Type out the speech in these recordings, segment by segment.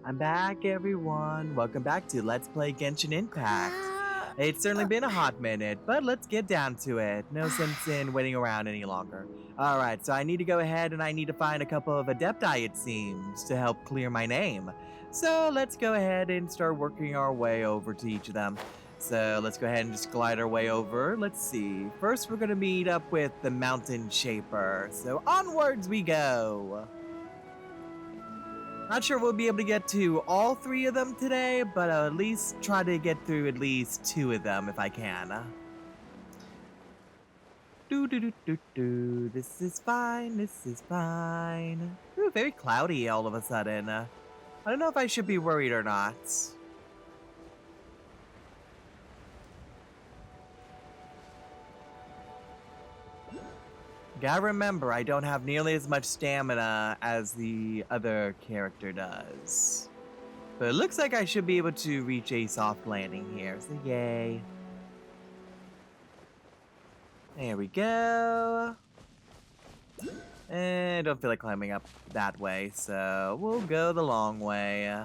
I'm back, everyone. Welcome back to Let's Play Genshin Impact. It's certainly been a hot minute, but let's get down to it. No sense in waiting around any longer. Alright, so I need to go ahead and I need to find a couple of Adepti, it seems, to help clear my name. So let's go ahead and start working our way over to each of them. So let's go ahead and just glide our way over. Let's see. First, we're going to meet up with the Mountain Shaper. So onwards we go. Not sure we'll be able to get to all three of them today, but I'll at least try to get through at least two of them if I can. This is fine, this is fine. Ooh, very cloudy all of a sudden. I don't know if I should be worried or not. Gotta remember, I don't have nearly as much stamina as the other character does. But it looks like I should be able to reach a soft landing here, so yay. There we go. And I don't feel like climbing up that way, so we'll go the long way.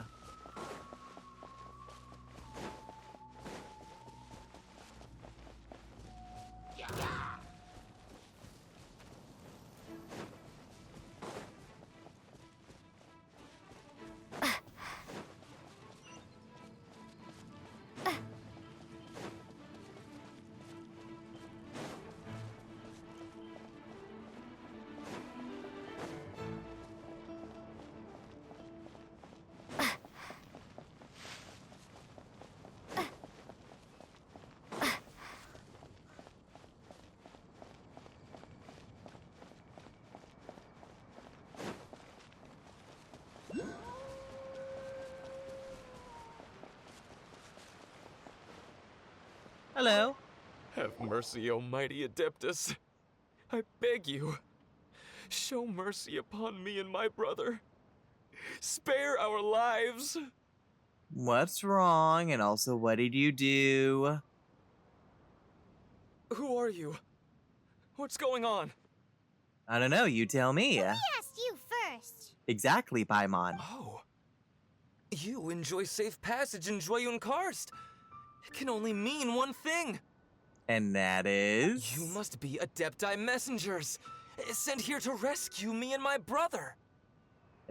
Hello. Have mercy, O mighty Adeptus. I beg you, show mercy upon me and my brother. Spare our lives. What's wrong, and also what did you do? Who are you? What's going on? I don't know, you tell me. We asked you first. Exactly, Paimon. Oh. You enjoy safe passage in Joyun Karst. It can only mean one thing. And that is? You must be Adepti messengers, sent here to rescue me and my brother.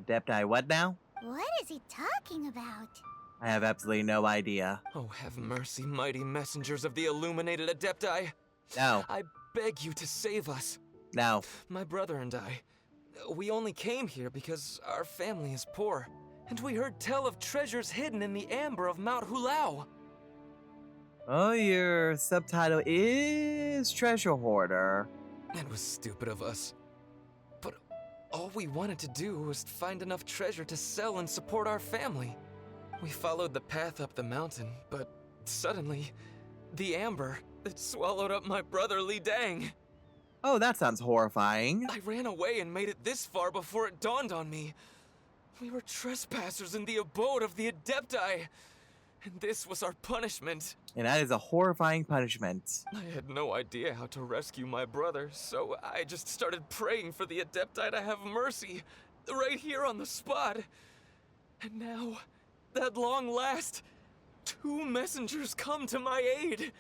Adepti what now? What is he talking about? I have absolutely no idea. Oh, have mercy, mighty messengers of the illuminated Adepti. No. I beg you to save us. No. My brother and I, we only came here because our family is poor, and we heard tell of treasures hidden in the amber of Mount Hulao. Oh, your subtitle is Treasure Hoarder. It was stupid of us. But all we wanted to do was find enough treasure to sell and support our family. We followed the path up the mountain, but suddenly, the amber, it swallowed up my brother Li Dang. Oh, that sounds horrifying. I ran away and made it this far before it dawned on me. We were trespassers in the abode of the Adepti, and this was our punishment. And that is a horrifying punishment. I had no idea how to rescue my brother, so I just started praying for the Adepti to have mercy, right here on the spot. And now, at long last, 2 messengers come to my aid.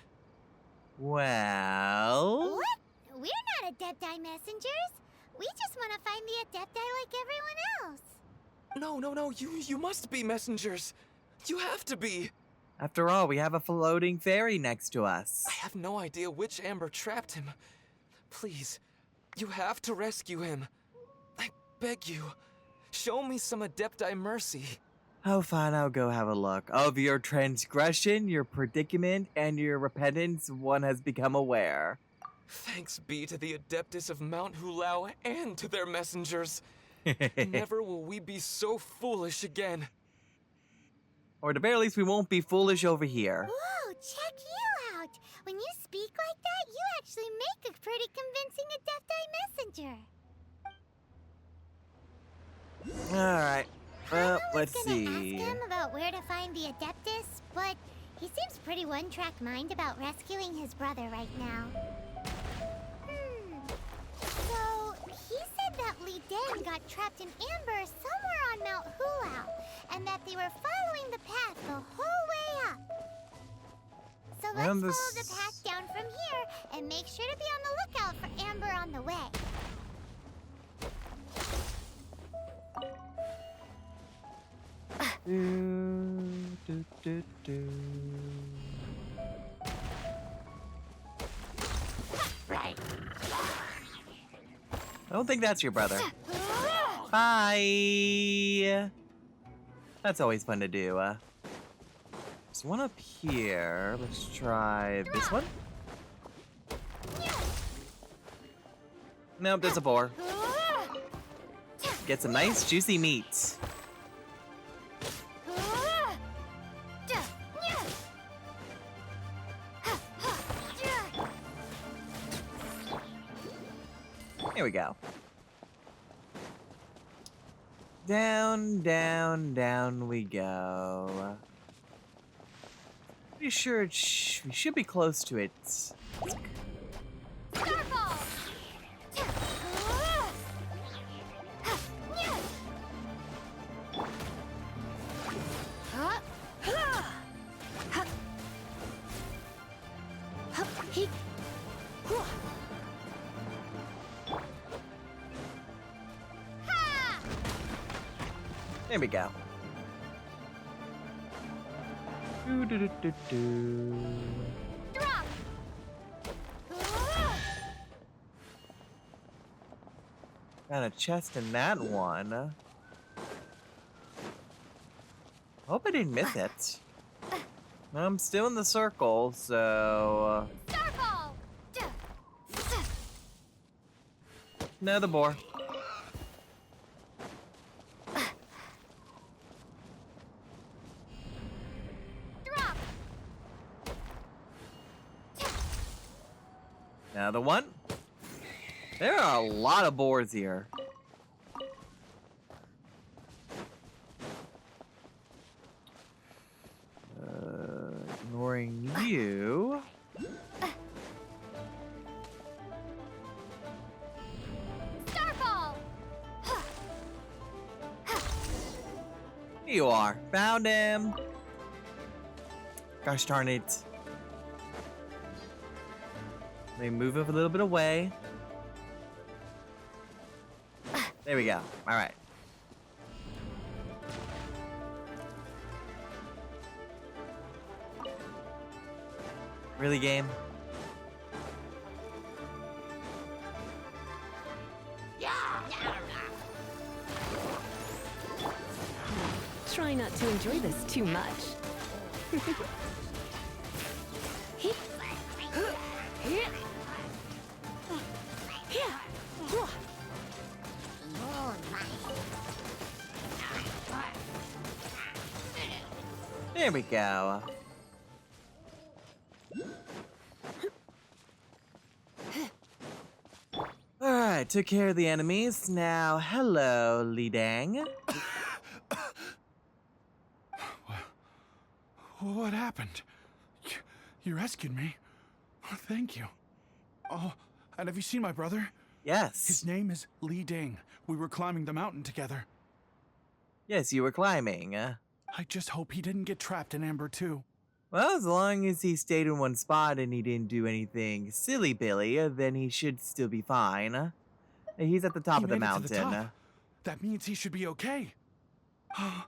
Well... What? We're not Adepti messengers. We just want to find the Adepti like everyone else. No, you must be messengers. You have to be. After all, we have a floating fairy next to us. I have no idea which amber trapped him. Please, you have to rescue him. I beg you, show me some Adepti mercy. Oh, fine, I'll go have a look. Of your transgression, your predicament, and your repentance, one has become aware. Thanks be to the Adeptus of Mount Hulao and to their messengers. Never will we be so foolish again. Or at the very least, we won't be foolish over here. Whoa, check you out. When you speak like that, you actually make a pretty convincing Adepti messenger. Alright, let's I was see. gonna ask him about where to find the Adeptus, but he seems pretty one-track mind about rescuing his brother right now. So, he said that Li Dang mountain got trapped in amber somewhere on Mount Hulao, and that they were following the path the whole way up. So let's And follow the path down from here and make sure to be on the lookout for amber on the way. Do, do, do. Right. I don't think that's your brother. Bye. That's always fun to do. There's one up here. Let's try this one. Nope, there's a boar. Get some nice juicy meat. Here we go. Down, down, down we go. Pretty sure we should be close to it. Starfall! There we go. Do, do, do, do, do. Drop! Got a chest in that one. Hope I didn't miss it. I'm still in the circle, so... Starfall! Another boar. Drop! Another one. There are a lot of boars here. Ignoring you. Starfall! Here you are. Found him. Gosh darn it. Let me move him a little bit away. There we go. All right. Really, game? Try not to enjoy this too much. There we go. Alright, took care of the enemies. Now, hello, Li Dang. What happened? You rescued me. Oh, thank you. Oh, and have you seen my brother? Yes. His name is Li Ding. We were climbing the mountain together. Yes, you were climbing. I just hope he didn't get trapped in Amber too. Well, as long as he stayed in one spot and he didn't do anything silly Billy, then he should still be fine. He's at the top He of the made it to mountain. the top. That means he should be okay. Oh,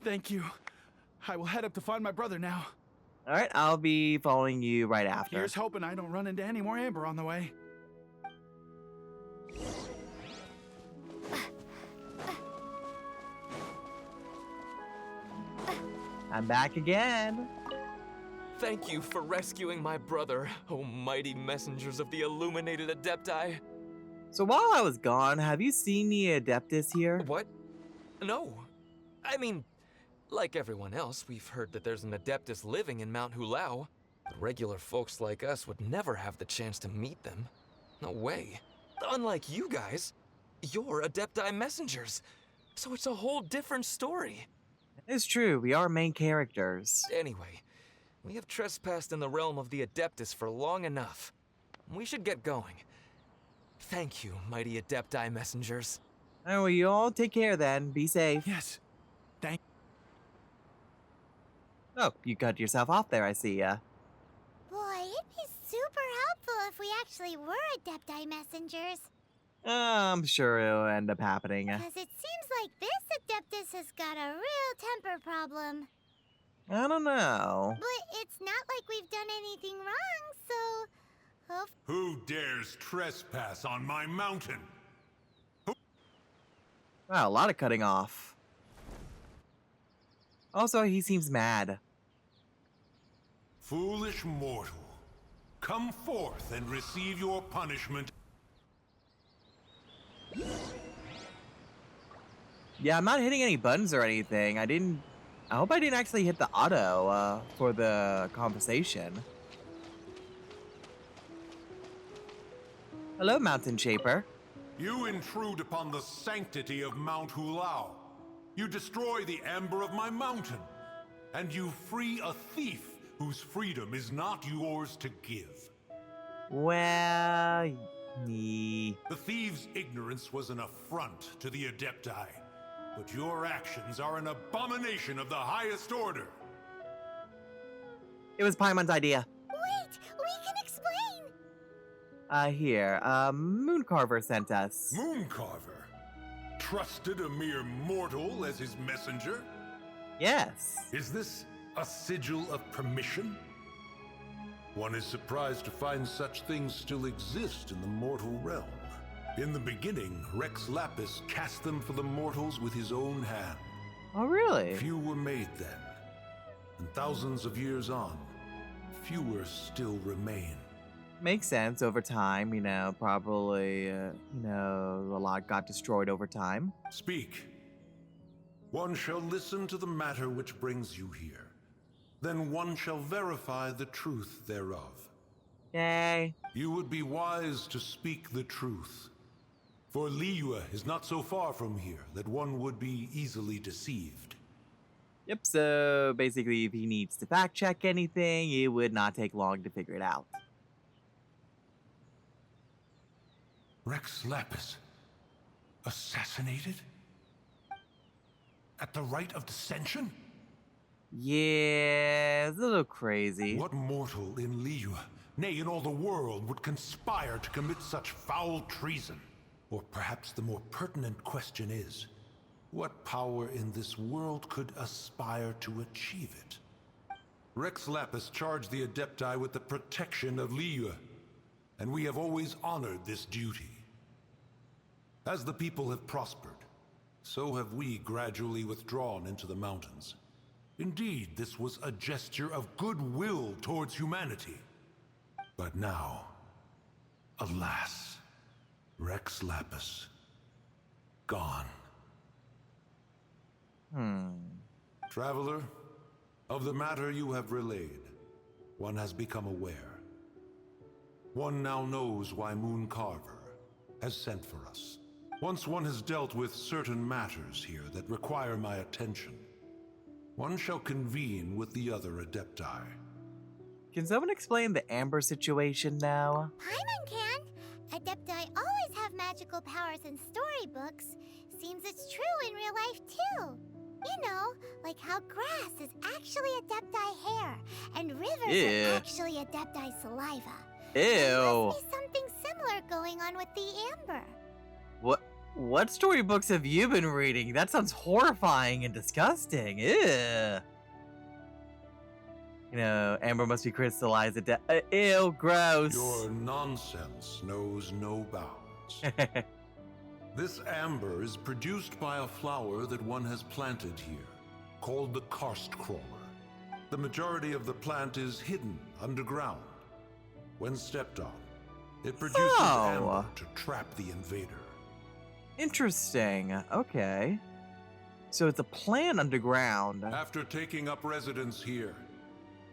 thank you. I will head up to find my brother now. Alright, I'll be following you right after. Here's hoping I don't run into any more Amber on the way. I'm back again. Thank you for rescuing my brother, oh mighty messengers of the illuminated Adepti. So while I was gone, have you seen the Adeptus here? What? No. I mean, like everyone else, we've heard that there's an Adeptus living in Mount Hulao. But regular folks like us would never have the chance to meet them. No way. Unlike you guys, you're Adepti messengers. So it's a whole different story. It's true, we are main characters. Anyway, we have trespassed in the realm of the Adeptus for long enough. We should get going. Thank you, mighty Adepti messengers. Oh, well, you all take care then. Be safe. Yes. Thank. Oh, you cut yourself off there, I see ya. Boy, it'd be super helpful if we actually were Adepti messengers. I'm sure it'll end up happening. Because it seems like this Adeptus has got a real temper problem. I don't know. But it's not like we've done anything wrong, so... Who dares trespass on my mountain? Wow, a lot of cutting off. Also, he seems mad. Foolish mortal, come forth and receive your punishment. Yeah, I'm not hitting any buttons or anything. I hope I didn't actually hit the auto for the conversation. Hello, Mountain Shaper. You intrude upon the sanctity of Mount Hulao. You destroy the amber of my mountain. And you free a thief whose freedom is not yours to give. Well, The thief's ignorance was an affront to the Adepti. But your actions are an abomination of the highest order. it was Paimon's idea. Wait, we can explain! Here, Mooncarver sent us. Mooncarver trusted a mere mortal as his messenger? Yes. Is this a sigil of permission? One is surprised to find such things still exist in the mortal realm. In the beginning, Rex Lapis cast them for the mortals with his own hand. Oh, really? Few were made then, and thousands of years on, fewer still remain. Makes sense over time, you know, probably, a lot got destroyed over time. Speak. One shall listen to the matter which brings you here. Then one shall verify the truth thereof. Yay. You would be wise to speak the truth. For Liyue is not so far from here that one would be easily deceived. Yep, so basically if he needs to fact check anything, it would not take long to figure it out. Rex Lapis, assassinated? At the rite of dissension? Yeah, it's a little crazy. What mortal in Liyue, nay in all the world, would conspire to commit such foul treason? Or perhaps the more pertinent question is, what power in this world could aspire to achieve it? Rex Lapis charged the Adepti with the protection of Liyue, and we have always honored this duty. As the people have prospered, so have we gradually withdrawn into the mountains. Indeed, this was a gesture of goodwill towards humanity. But now, alas, Rex Lapis, gone. Traveler, of the matter you have relayed, one has become aware. One now knows why Mooncarver has sent for us. Once one has dealt with certain matters here that require my attention, one shall convene with the other Adepti. Can someone explain the Amber situation now? Paimon can. Adepti always have magical powers in storybooks. Seems it's true in real life too. You know, like how grass is actually Adepti hair, and rivers Ew. are actually Adepti saliva. Ew. There must be something similar going on with the amber. What storybooks have you been reading? That sounds horrifying and disgusting. Ew. You know, Amber must be crystallized. Ew, gross. Your nonsense knows no bounds. This amber is produced by a flower that one has planted here, called the karst crawler. The majority of the plant is hidden underground. When stepped on, it produces Oh. amber to trap the invader. Interesting. Okay. So it's a plant underground. After taking up residence here,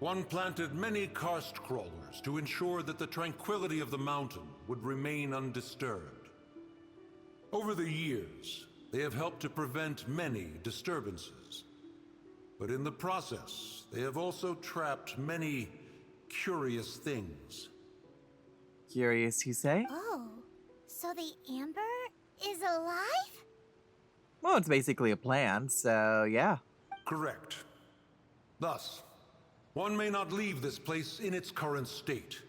one planted many karst crawlers to ensure that the tranquility of the mountain would remain undisturbed. Over the years, they have helped to prevent many disturbances. But in the process, they have also trapped many curious things. Curious, you say? Oh, so the amber is alive? Well, it's basically a plan, so yeah. Correct. Thus, one may not leave this place in its current state,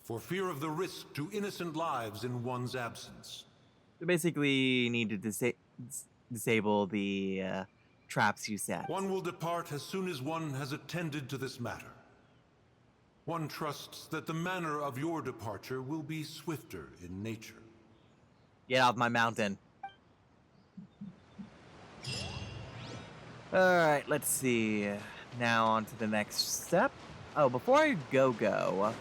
for fear of the risk to innocent lives in one's absence. So basically, need to disable the traps you set. One will depart as soon as one has attended to this matter. One trusts that the manner of your departure will be swifter in nature. Get off my mountain. Alright, let's see. Now on to the next step. Oh, before I go,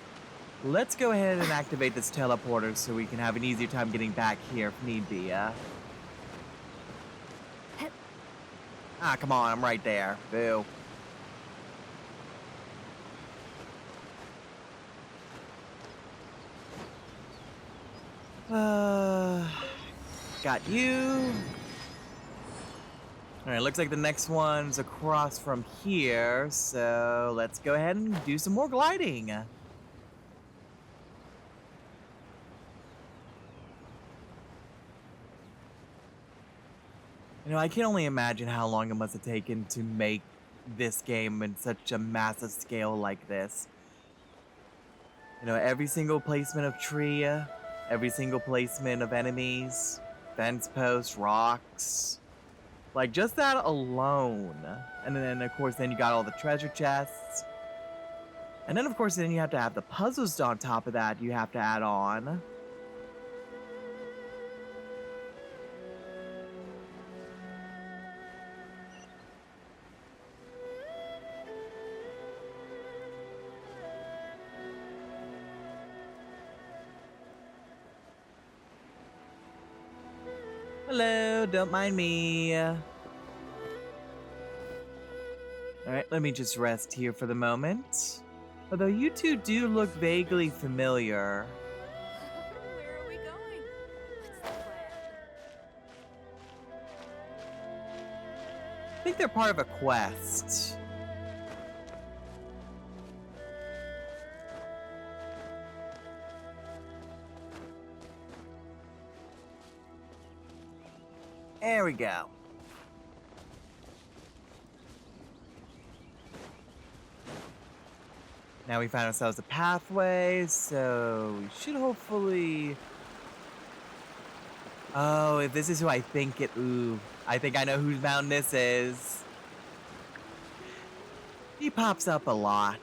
let's go ahead and activate this teleporter so we can have an easier time getting back here if need be. Ah, come on, I'm right there. Boo. Got you. Alright, looks like the next one's across from here, so let's go ahead and do some more gliding. You know, I can only imagine how long it must have taken to make this game in such a massive scale like this. You know, every single placement of tree, every single placement of enemies, fence posts, rocks. Like, just that alone. And then, of course, then you got all the treasure chests. And then, of course, then you have to have the puzzles on top of that you have to add on. Hello, don't mind me. Alright, let me just rest here for the moment. Although you two do look vaguely familiar. Where are we going? What's the plan? I think they're part of a quest. There we go. Now we found ourselves a pathway, so we should hopefully... Oh, if this is who I think it... Ooh, I think I know whose mountain this is. He pops up a lot.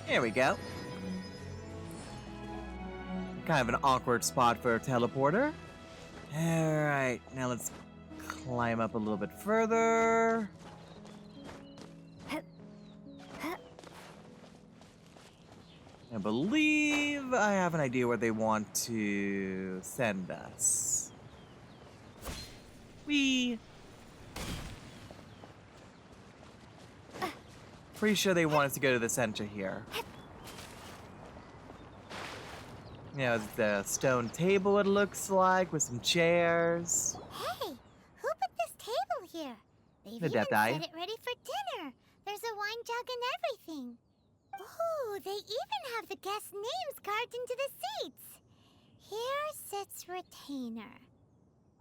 There we go. Kind of an awkward spot for a teleporter. Alright, now let's climb up a little bit further. I believe I have an idea where they want to send us. Whee! Pretty sure they want us to go to the center here. You know, it's the stone table it looks like, with some chairs. Hey, who put this table here? They've even Adepti. set it ready for dinner. There's a wine jug and everything. Ooh, they even have the guests' names carved into the seats. Here sits Retainer.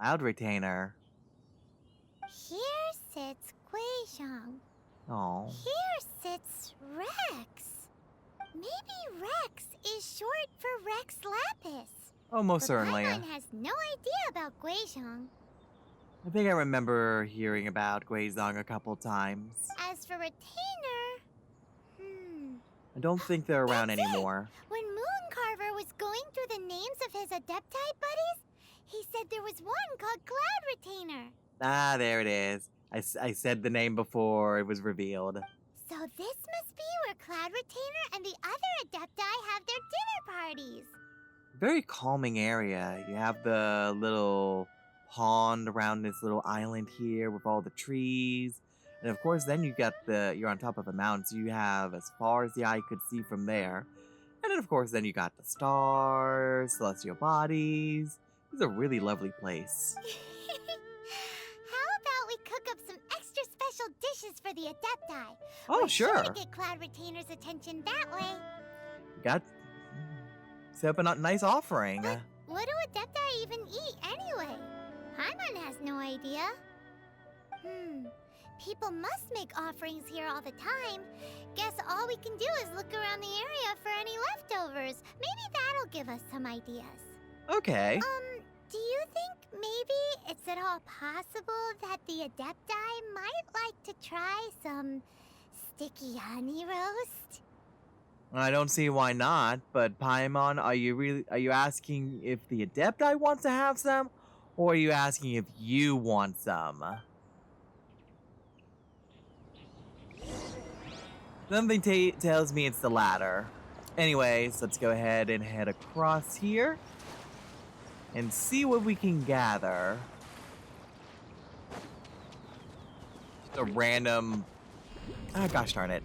Loud retainer. Here sits Guizhong. Oh. Here sits Rex. Maybe Rex is short for Rex Lapis. Oh, most But certainly. Paimon has no idea about Guizhong. I think I remember hearing about Guizhong a couple times. As for Retainer, I don't think they're around That's it. anymore. When Mooncarver was going through the names of his Adepti buddies, he said there was one called Cloud Retainer. Ah, there it is. I said the name before it was revealed. So this must be where Cloud Retainer and the other Adepti have their dinner parties. Very calming area. You have the little pond around this little island here with all the trees. And of course, then you're on top of a mountain, so you have as far as the eye could see from there. And then, of course, then you got the stars, celestial bodies. It's a really lovely place. How about we cook up some extra special dishes for the Adepti? Oh, We're sure. to get Cloud Retainer's attention that way. Got set up a nice offering. But what do Adepti even eat anyway? Paimon has no idea. People must make offerings here all the time. Guess all we can do is look around the area for any leftovers. Maybe that'll give us some ideas. Okay. Do you think maybe it's at all possible that the Adepti might like to try some sticky honey roast? I don't see why not, but Paimon, are you asking if the Adepti wants to have some? Or are you asking if you want some? Something tells me it's the latter. Anyways, let's go ahead and head across here and see what we can gather. Just a random... Oh, gosh darn it.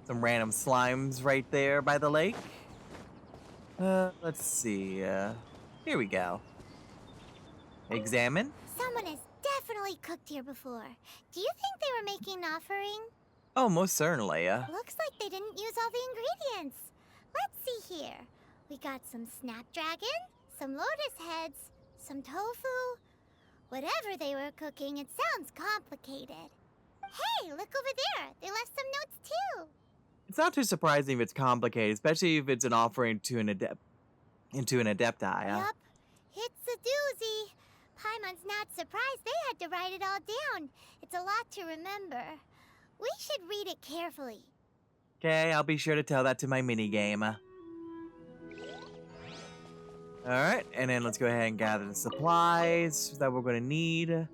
Some random slimes right there by the lake. Let's see. Here we go. Examine. Someone has definitely cooked here before. Do you think they were making an offering? Oh, most certainly. Looks like they didn't use all the ingredients. Let's see here. We got some snapdragon, some lotus heads, some tofu. Whatever they were cooking, it sounds complicated. Hey, look over there. They left some notes too. It's not too surprising if it's complicated, especially if it's an offering to an adepti. Yup. It's a doozy. Paimon's not surprised they had to write it all down. It's a lot to remember. We should read it carefully. Okay, I'll be sure to tell that to my minigame. Alright, and then let's go ahead and gather the supplies that we're going to need.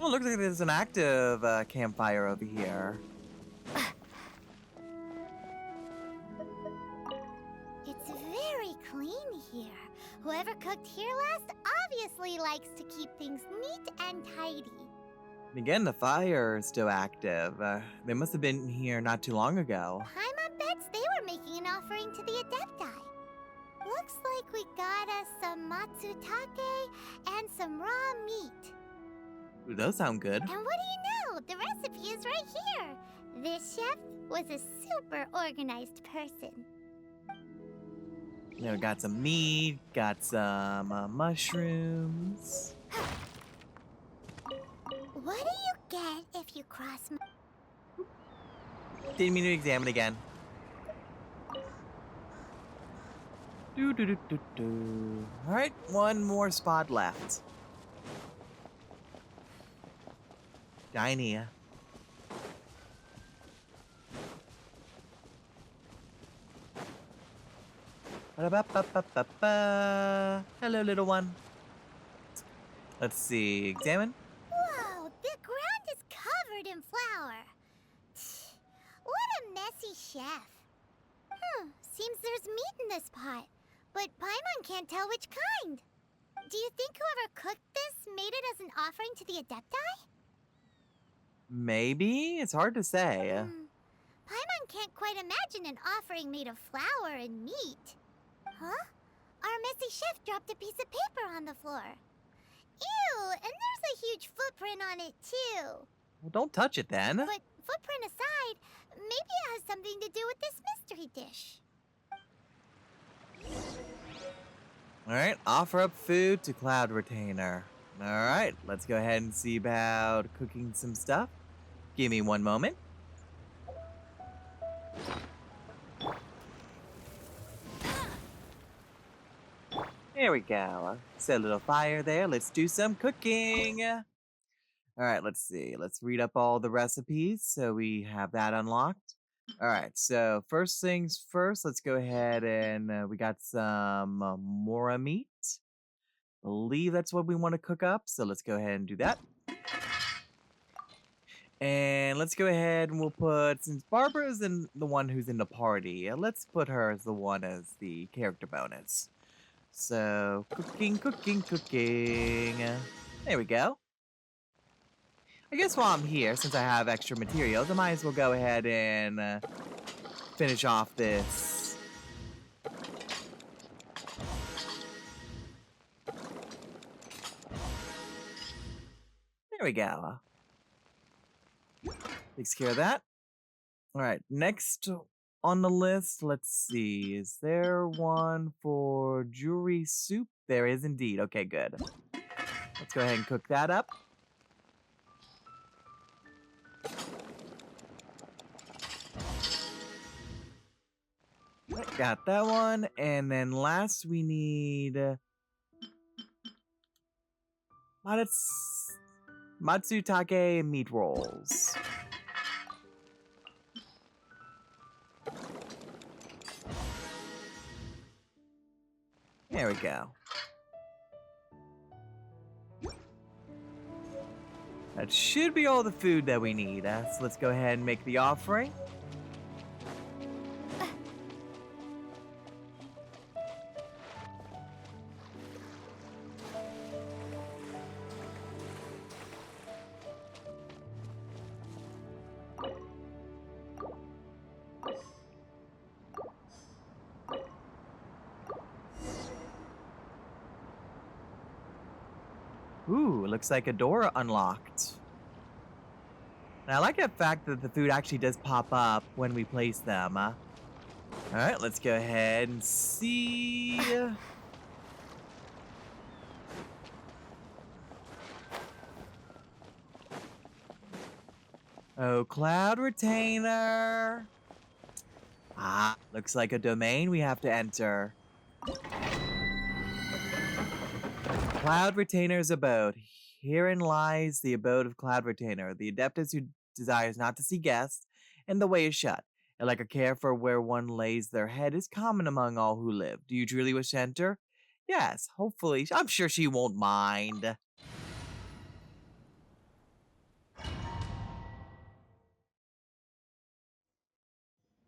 Well, looks like there's an active campfire over here. It's very clean here. Whoever cooked here last obviously likes to keep things neat and tidy. Again, the fire is still active. They must have been here not too long ago. Paimon bets they were making an offering to the Adepti. Looks like we got us some matsutake and some raw meat. Ooh, those sound good. And what do you know? The recipe is right here. This chef was a super organized person. You know, got some meat, got some mushrooms. What do you get if you cross my... Didn't mean to examine again. Alright, one more spot left. Tiny. Ba-da-ba-ba-ba-ba. Hello, little one. Let's see. Examine. Whoa, the ground is covered in flour. What a messy chef. Seems there's meat in this pot, but Paimon can't tell which kind. Do you think whoever cooked this made it as an offering to the Adepti? Maybe? It's hard to say. Paimon can't quite imagine an offering made of flour and meat. Huh? Our messy chef dropped a piece of paper on the floor. Ew, and there's a huge footprint on it too. Well, don't touch it then. But footprint aside, maybe it has something to do with this mystery dish. Alright, offer up food to Cloud Retainer. Alright, let's go ahead and see about cooking some stuff. Give me one moment. There we go. Set a little fire there. Let's do some cooking. Alright, let's see. Let's read up all the recipes so we have that unlocked. Alright, so first things first, let's go ahead and we got some Mora meat. Believe that's what we want to cook up, so let's go ahead and do that. And let's go ahead and we'll put, since Barbara's the one who's in the party, let's put her as the one as the character bonus. So, cooking. There we go. I guess while I'm here, since I have extra materials, I might as well go ahead and finish off this. There we go. Takes care of that. Alright, next on the list, let's see. Is there one for jewelry soup? There is indeed. Okay, good. Let's go ahead and cook that up. Got that one. And then last we need Matsutake meat rolls. There we go. That should be all the food that we need. So let's go ahead and make the offering. Ooh, looks like a door unlocked. And I like the fact that the food actually does pop up when we place them. Alright, let's go ahead and see. Oh, Cloud Retainer. Ah, looks like a domain we have to enter. Cloud Retainer's abode. Herein lies the abode of Cloud Retainer, the Adeptus who desires not to see guests, and the way is shut. And like a care for where one lays their head is common among all who live. Do you truly wish to enter? Yes, hopefully. I'm sure she won't mind.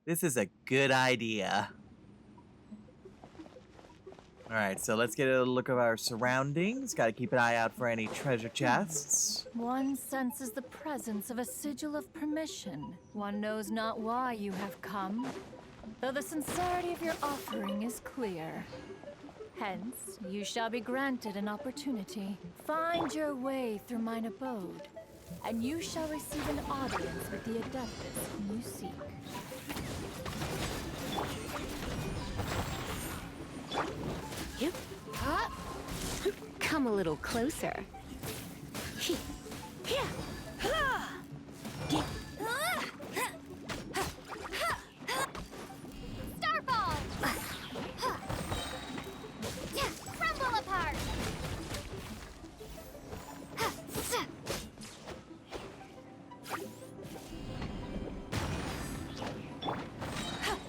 This is a good idea. Alright, so let's get a look at our surroundings. Gotta keep an eye out for any treasure chests. One senses the presence of a sigil of permission. One knows not why you have come, though the sincerity of your offering is clear. Hence, you shall be granted an opportunity. Find your way through mine abode, and you shall receive an audience with the Adeptus whom you seek. Come a little closer. Starfall! Crumble apart!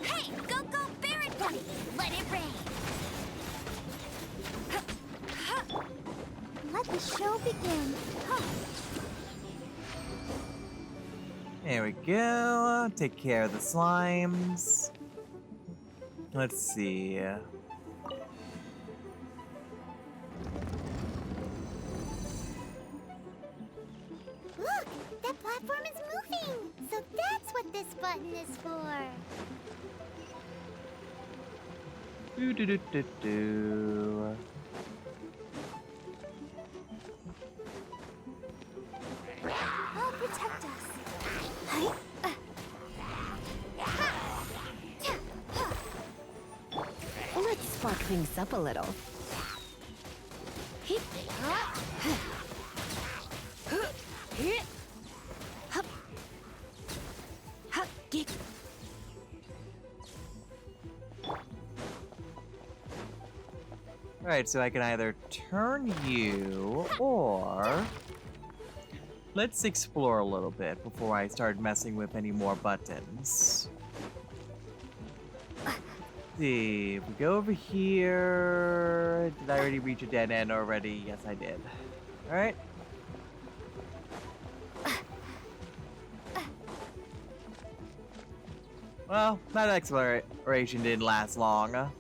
Hey, go Barret Bunny! Let it rain! Let the show begin. There we go. Take care of the slimes. Let's see. Look, that platform is moving. So that's what this button is for. Do. I'll protect us. things up a little. Alright, so I can either turn you, or... Let's explore a little bit before I start messing with any more buttons. Let's see, if we go over here... Did I already reach a dead end already? Yes, I did. Alright. Well, that exploration didn't last long.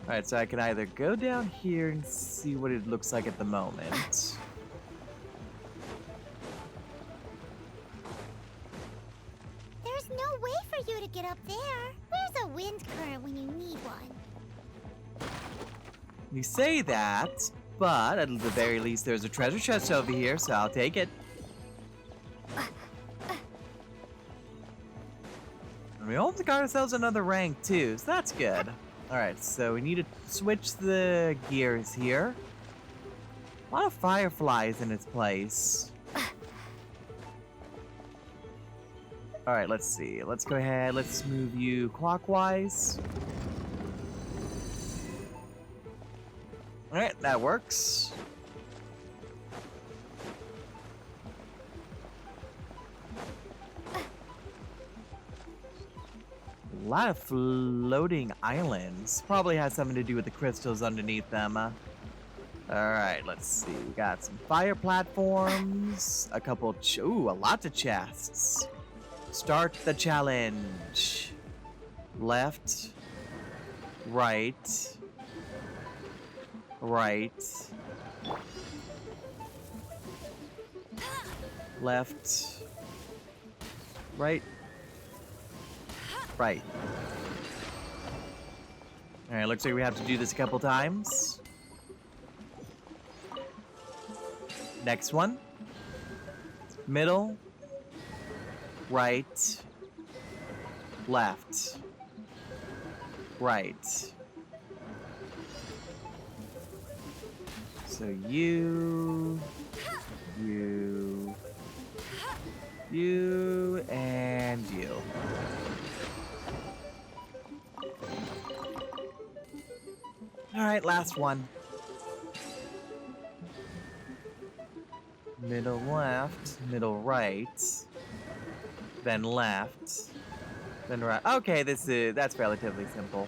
Alright, so I can either go down here and see what it looks like at the moment. There's no way for you to get up there. Where's a wind current when you need one? You say that, but at the very least there's a treasure chest over here, so I'll take it. And we also got ourselves another rank too, so that's good. Alright, so we need to switch the gears here. A lot of fireflies in its place. Alright, let's see. Let's go ahead, let's move you clockwise. Alright, that works. A lot of floating islands. Probably has something to do with the crystals underneath them. Alright, let's see. We got some fire platforms. A couple... Ooh, a lot of chests. Start the challenge. Left. Right. Right. Left. Right. Right. Alright, looks like we have to do this a couple times. Next one. Middle. Right. Left. Right. So you, and you. Alright, last one. Middle left, middle right, then left, then right. Okay, that's relatively simple.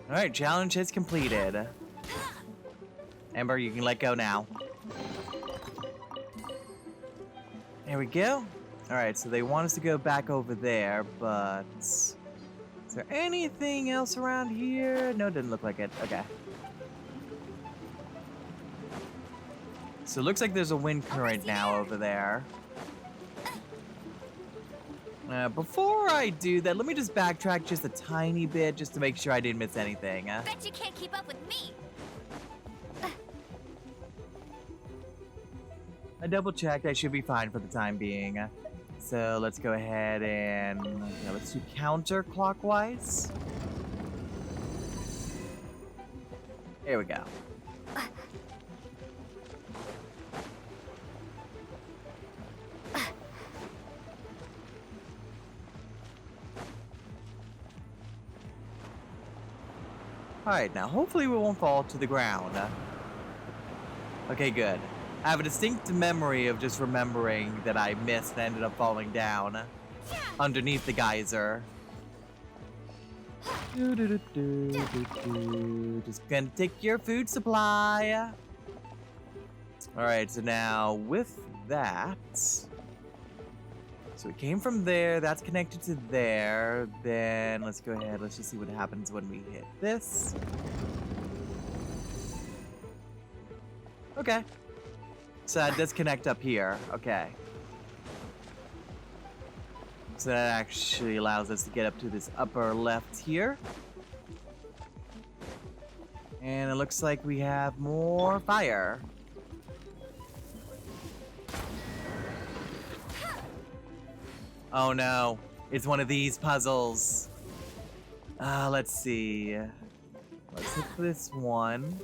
Alright, challenge is completed. Ember, you can let go now. There we go. Alright, so they want us to go back over there, but... Is there anything else around here? No, it didn't look like it. Okay. So it looks like there's a wind current now over there. Before I do that, let me just backtrack just a tiny bit, just to make sure I didn't miss anything. Bet you can't keep up with me. I double checked, I should be fine for the time being. So let's go ahead and let's do counterclockwise. There we go. Alright, now hopefully we won't fall to the ground. Okay, good. I have a distinct memory of just remembering that I missed and ended up falling down underneath the geyser. Just gonna take your food supply. Alright, so now with that... So we came from there, that's connected to there. Then let's go ahead, let's just see what happens when we hit this. Okay. So that does connect up here. Okay. So that actually allows us to get up to this upper left here. And it looks like we have more fire. Oh no, it's one of these puzzles. Let's see. Let's hit this one.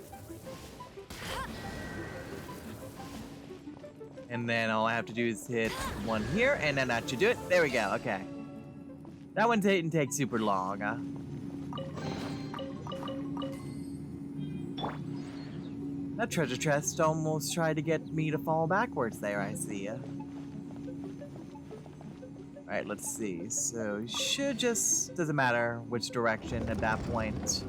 And then all I have to do is hit one here, and then that should do it. There we go, okay. That one didn't take super long, huh? That treasure chest almost tried to get me to fall backwards there, I see ya. Alright, let's see. So, you should just... doesn't matter which direction at that point.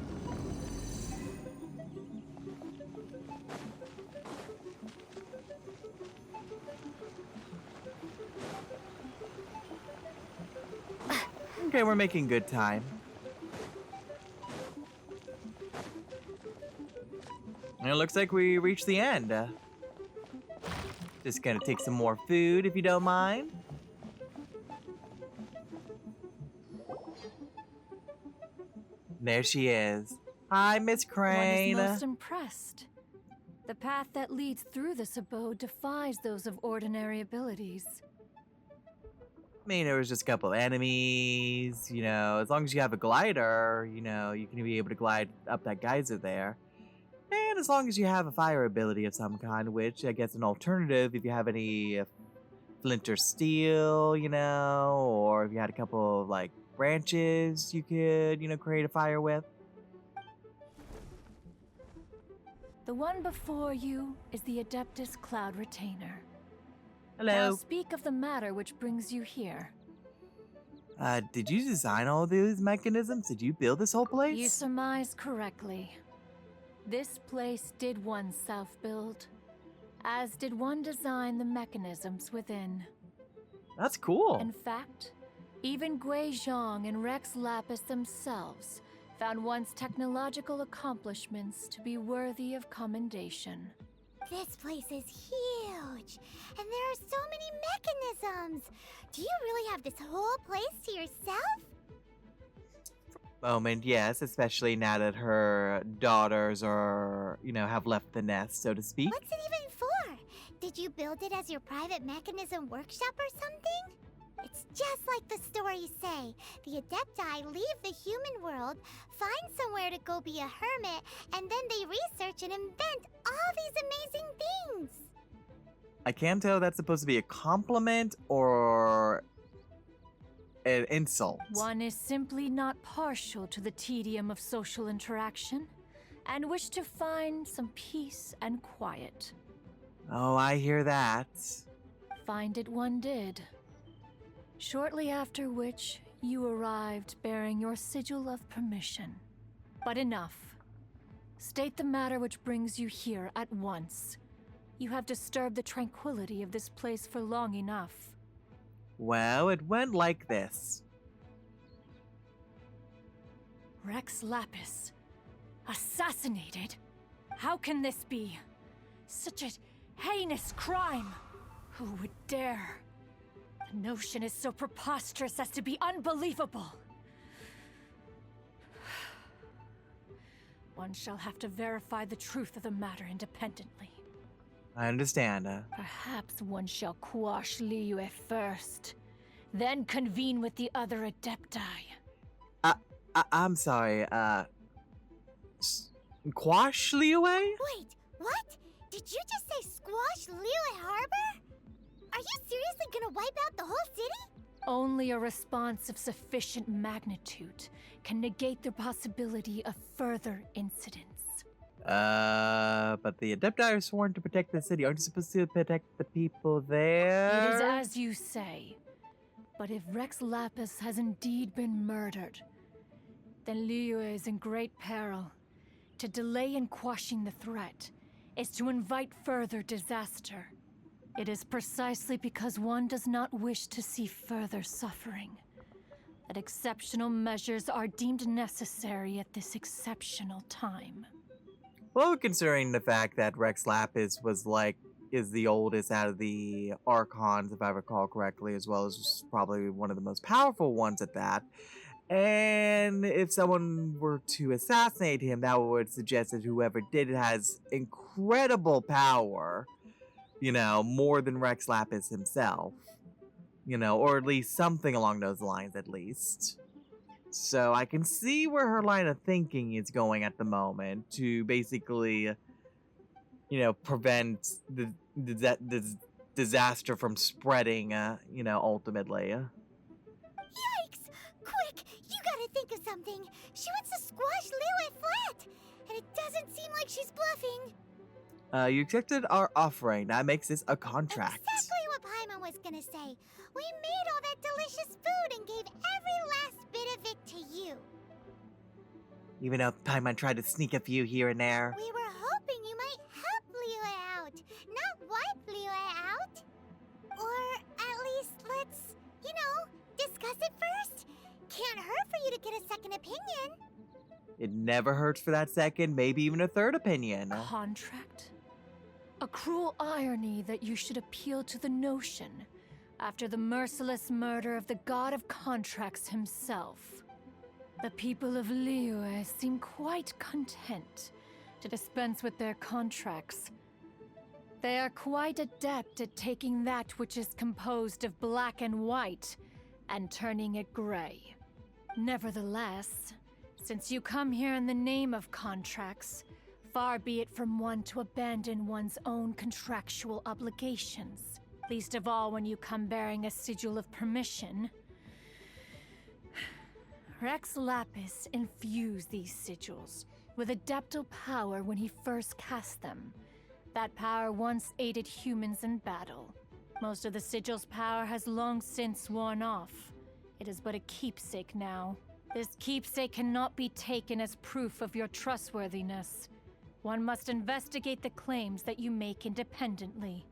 Okay, we're making good time. And it looks like we reached the end. Just gonna take some more food if you don't mind. There she is. Hi, Miss Crane. One is most impressed. The path that leads through this abode defies those of ordinary abilities. I mean, there was just a couple of enemies, you know, as long as you have a glider, you know, you can be able to glide up that geyser there. And as long as you have a fire ability of some kind, which I guess an alternative if you have any flint or steel, you know, or if you had a couple of, like, branches you could, you know, create a fire with. The one before you is the Adeptus Cloud Retainer. Hello. Now speak of the matter which brings you here. Did you design all these mechanisms? Did you build this whole place? You surmise correctly. This place did one self-build, as did one design the mechanisms within. That's cool. In fact, even Gui Zhang and Rex Lapis themselves found one's technological accomplishments to be worthy of commendation. This place is huge, and there are so many mechanisms. Do you really have this whole place to yourself? Moment, yes, especially now that her daughters are, you know, have left the nest, so to speak. What's it even for? Did you build it as your private mechanism workshop or something? It's just like the stories say. The Adepti leave the human world, find somewhere to go be a hermit, and then they research and invent all these amazing things. I can't tell if that's supposed to be a compliment or an insult. One is simply not partial to the tedium of social interaction, and wish to find some peace and quiet. Oh, I hear that. Find it one did. Shortly after which, you arrived bearing your sigil of permission. But enough. State the matter which brings you here at once. You have disturbed the tranquility of this place for long enough. Well, it went like this. Rex Lapis. Assassinated? How can this be? Such a heinous crime! Who would dare? The notion is so preposterous as to be unbelievable. One shall have to verify the truth of the matter independently. I understand. Perhaps one shall quash Liyue first, then convene with the other Adepti. I'm sorry, Quash Liyue? Wait, what? Did you just say squash Liyue Harbor? Are you seriously gonna wipe out the whole city? Only a response of sufficient magnitude can negate the possibility of further incidents. But the Adepti are sworn to protect the city. Aren't you supposed to protect the people there? It is as you say. But if Rex Lapis has indeed been murdered, then Liyue is in great peril. To delay in quashing the threat is to invite further disaster. It is precisely because one does not wish to see further suffering that exceptional measures are deemed necessary at this exceptional time. Well, considering the fact that Rex Lapis is the oldest out of the Archons, if I recall correctly, as well as probably one of the most powerful ones at that, And if someone were to assassinate him, that would suggest that whoever did it has incredible power, more than Rex Lapis himself, or at least something along those lines, at least. So I can see where her line of thinking is going at the moment to basically, prevent the disaster from spreading, ultimately. Yikes! Quick, you gotta think of something. She wants to squash Liyue flat, and it doesn't seem like she's bluffing. You accepted our offering. That makes this a contract. Exactly what Paimon was gonna say. We made all that delicious food and gave every last bit of it to you. Even though Paimon tried to sneak a few here and there. We were hoping you might help Liyue out, not wipe Liyue out. Or at least let's, discuss it first. Can't hurt for you to get a second opinion. It never hurts for that second, maybe even a third opinion. Contract? A cruel irony that you should appeal to the notion after the merciless murder of the god of contracts himself. The people of Liyue seem quite content to dispense with their contracts. They are quite adept at taking that which is composed of black and white and turning it gray. Nevertheless, since you come here in the name of contracts, far be it from one to abandon one's own contractual obligations, least of all when you come bearing a sigil of permission. Rex Lapis infused these sigils with adeptal power when he first cast them. That power once aided humans in battle. Most of the sigil's power has long since worn off. It is but a keepsake now. This keepsake cannot be taken as proof of your trustworthiness. One must investigate the claims that you make independently.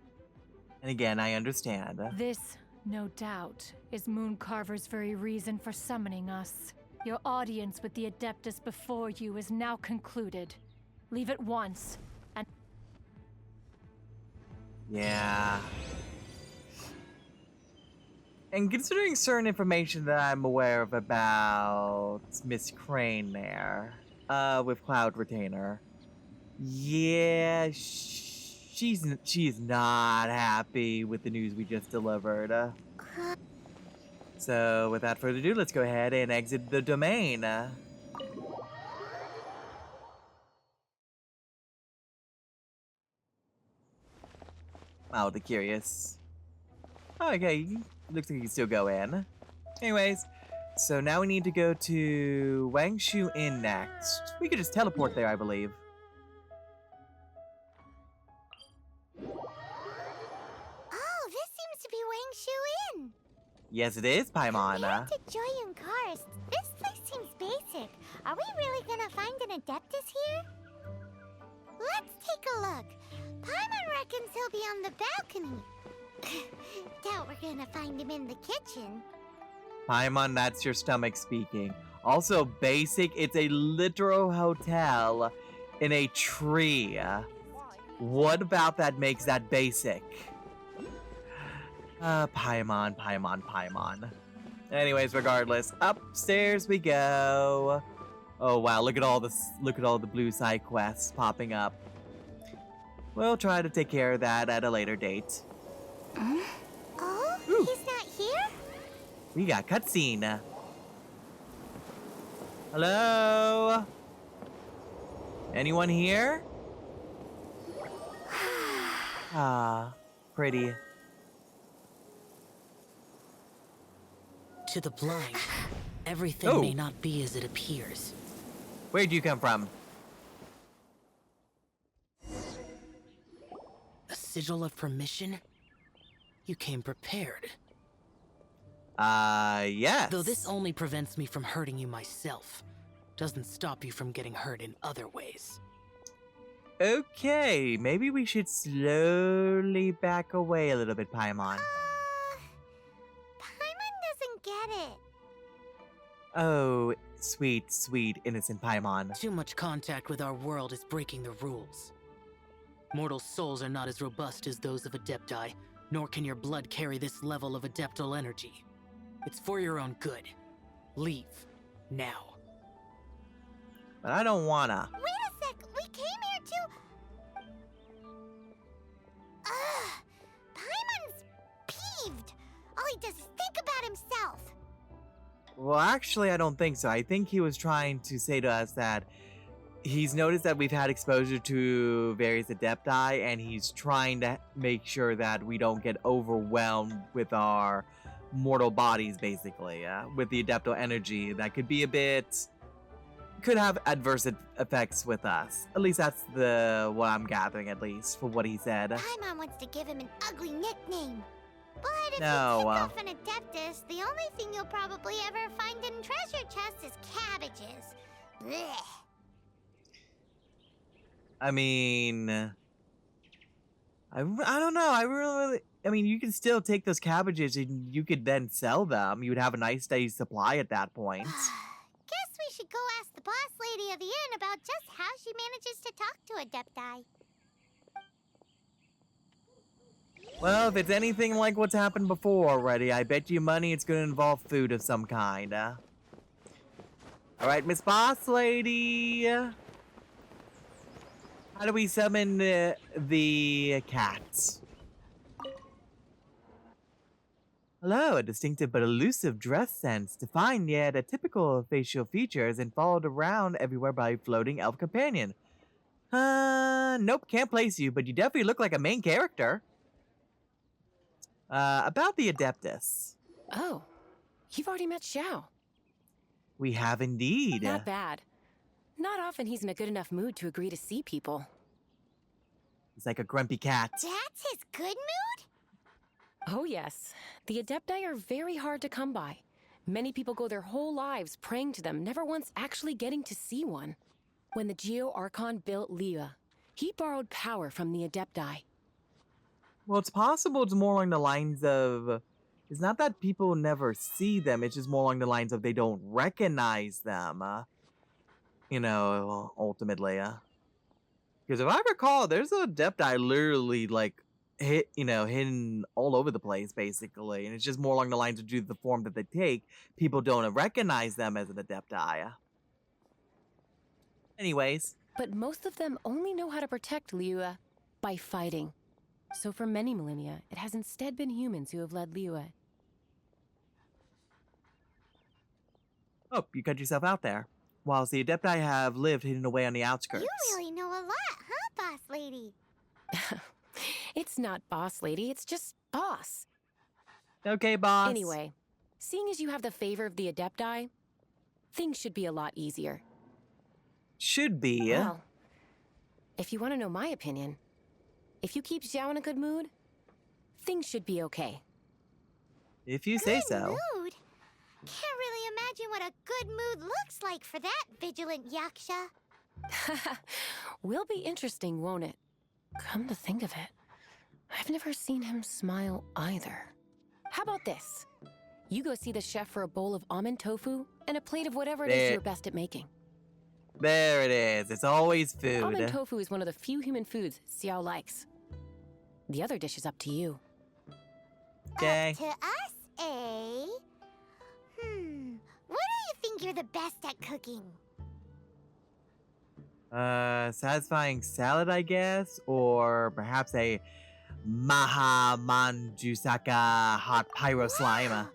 And again, I understand. This, no doubt, is Mooncarver's very reason for summoning us. Your audience with the Adeptus before you is now concluded. Leave at once, and... Yeah. And considering certain information that I'm aware of about Miss Crane there, with Cloud Retainer, yeah, she's not happy with the news we just delivered. So, without further ado, let's go ahead and exit the domain. Oh, the curious. Okay, looks like you can still go in. Anyways, so now we need to go to Wangshu Inn next. We could just teleport there, I believe. Oh, this seems to be Wangshu Inn. Yes, it is, Paimon. Compared to Joyun Karst, this place seems basic. Are we really gonna find an Adeptus here? Let's take a look. Paimon reckons he'll be on the balcony. Doubt we're gonna find him in the kitchen. Paimon, that's your stomach speaking. Also, basic, it's a literal hotel in a tree. What about that makes that basic? Paimon. Anyways, regardless, upstairs we go. Oh wow, look at all the blue side quests popping up. We'll try to take care of that at a later date. Oh, Ooh. he's not here? We got cutscene. Hello? Anyone here? Ah, pretty. To the blind, everything may not be as it appears. Where'd you come from? A sigil of permission? You came prepared. Yes. Though this only prevents me from hurting you myself, doesn't stop you from getting hurt in other ways. Okay, maybe we should slowly back away a little bit, Paimon. Paimon doesn't get it. Oh, sweet, innocent Paimon. Too much contact with our world is breaking the rules. Mortal souls are not as robust as those of Adepti, nor can your blood carry this level of adeptal energy. It's for your own good. Leave. now. But I don't wanna. Wait a sec, we came here to... Ugh! Paimon's peeved! All he does is think about himself! Well, actually, I don't think so. I think he was trying to say to us that he's noticed that we've had exposure to various Adepti, and he's trying to make sure that we don't get overwhelmed with our mortal bodies, basically, with the Adepto energy. That could be a bit... could have adverse effects with us. At least that's what I'm gathering, at least, from what he said. Paimon wants to give him an ugly nickname. But if No, you kick off an Adeptus, the only thing you'll probably ever find in treasure chests is cabbages. Blech. I mean... I don't know. I mean, you can still take those cabbages and you could then sell them. You would have a nice day's supply at that point. Guess we should go ask the boss lady of the inn about just how she manages to talk to Adepti. Well, if it's anything like what's happened before already, I bet you money it's gonna involve food of some kind. Alright, Miss Boss Lady. How do we summon the cats? Hello, a distinctive but elusive dress sense, defined yet atypical facial features, and followed around everywhere by a floating elf companion. Nope, can't place you, but you definitely look like a main character. About the Adeptus. Oh, you've already met Xiao. We have indeed. Not bad. Not often he's in a good enough mood to agree to see people. He's like a grumpy cat. That's his good mood? Oh yes, the Adepti are very hard to come by. Many people go their whole lives praying to them, never once actually getting to see one. When the Geo Archon built Liyue, he borrowed power from the Adepti. Well, it's possible it's more along the lines of... It's not that people never see them, it's just more along the lines of they don't recognize them. You know, ultimately. Because if I recall, there's a Adepti literally, like, hidden all over the place, basically. And it's just more along the lines of due to the form that they take, people don't recognize them as an Adepti. Anyways. But most of them only know how to protect Liyue by fighting. So for many millennia, it has instead been humans who have led Liyue. Oh, you cut yourself out there. Whilst the Adepti have lived hidden away on the outskirts. You really know a lot, huh, boss lady? It's not boss lady, it's just boss. Okay, boss. Anyway, seeing as you have the favor of the Adepti, things should be a lot easier. Should be. Well, if you want to know my opinion, if you keep Xiao in a good mood, things should be okay. If you say so. Mood? Can't really imagine what a good mood looks like for that vigilant yaksha. Will be interesting, won't it? Come to think of it, I've never seen him smile either. How about this? You go see the chef for a bowl of almond tofu and a plate of whatever it is you're best at making. There it is. It's always food. Almond tofu is one of the few human foods Xiao likes. The other dish is up to you. Okay. Up to us, eh? What do you think you're the best at cooking? Satisfying salad, I guess? Or perhaps a Maha Manjusaka hot pyro slime. Never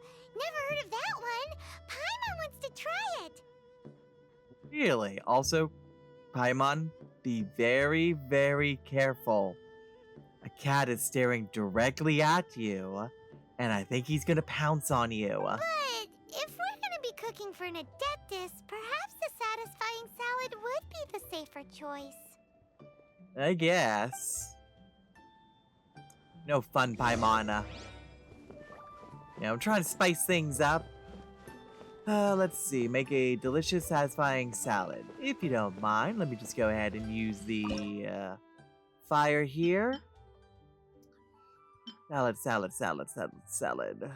heard of that one. Paimon wants to try it. Really? Also, Paimon, be very, very careful. A cat is staring directly at you, and I think he's gonna pounce on you. But if we're gonna be cooking for an Adeptus, perhaps the satisfying salad would be the safer choice. I guess. No fun, Paimon. Yeah, I'm trying to spice things up. Let's see. Make a delicious, satisfying salad. If you don't mind, let me just go ahead and use the fire here. Salad, salad, salad, salad, salad.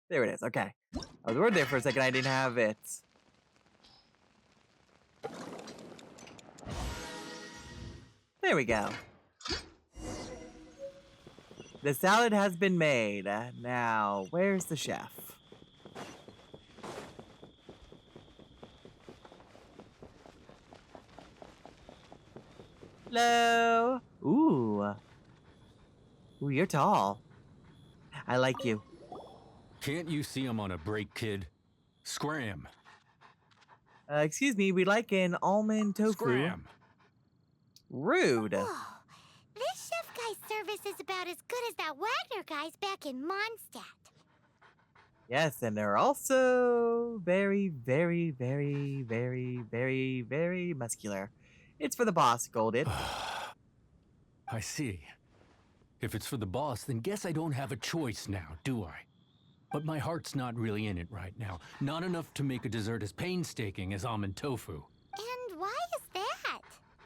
There it is. Okay. I was worried there for a second I didn't have it. There we go. The salad has been made. Now, where's the chef? Hello. Ooh. Ooh, you're tall. I like you. Can't you see I'm on a break, kid? Scram! Excuse me, we'd like an almond tofu. Scram! Rude. Whoa. This chef guy's service is about as good as that Wagner guy's back in Mondstadt. Yes, and they're also very, very, very, very, very, very muscular. It's for the boss, Golded. I see. If it's for the boss, then guess I don't have a choice now, do I? But my heart's not really in it right now. Not enough to make a dessert as painstaking as almond tofu. And why is that?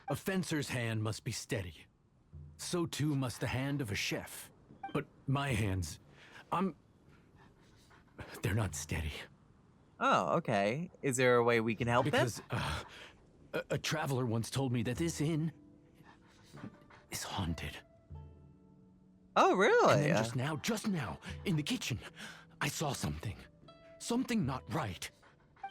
A fencer's hand must be steady. So too must the hand of a chef. But my hands, they're not steady. Oh, okay. Is there a way we can help them? Because a traveler once told me that this inn is haunted. Oh, really? And then just now, in the kitchen, I saw something. Something not right.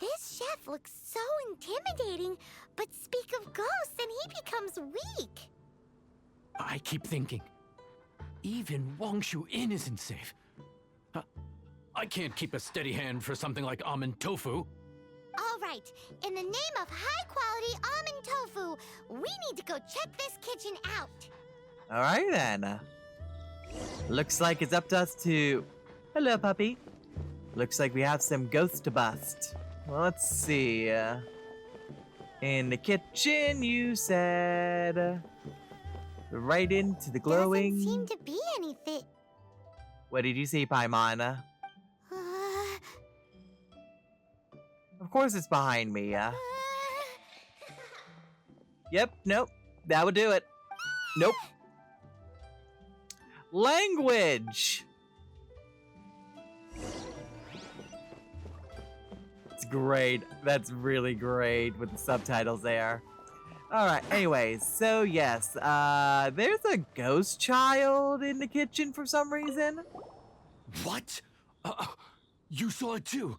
This chef looks so intimidating, but speak of ghosts and he becomes weak. I keep thinking, even Wangshu Inn isn't safe. I can't keep a steady hand for something like almond tofu. All right, in the name of high-quality almond tofu, we need to go check this kitchen out. All right, then. Looks like it's up to us to... Hello, puppy. Looks like we have some ghosts to bust. Well, let's see. In the kitchen, you said... Right into the glowing... Doesn't seem to be anything. What did you say, Paimon? Of course it's behind me, Yep, nope. That would do it. Nope. Language! It's great. That's really great with the subtitles there. Alright, anyways, so yes, there's a ghost child in the kitchen for some reason. What? You saw it too.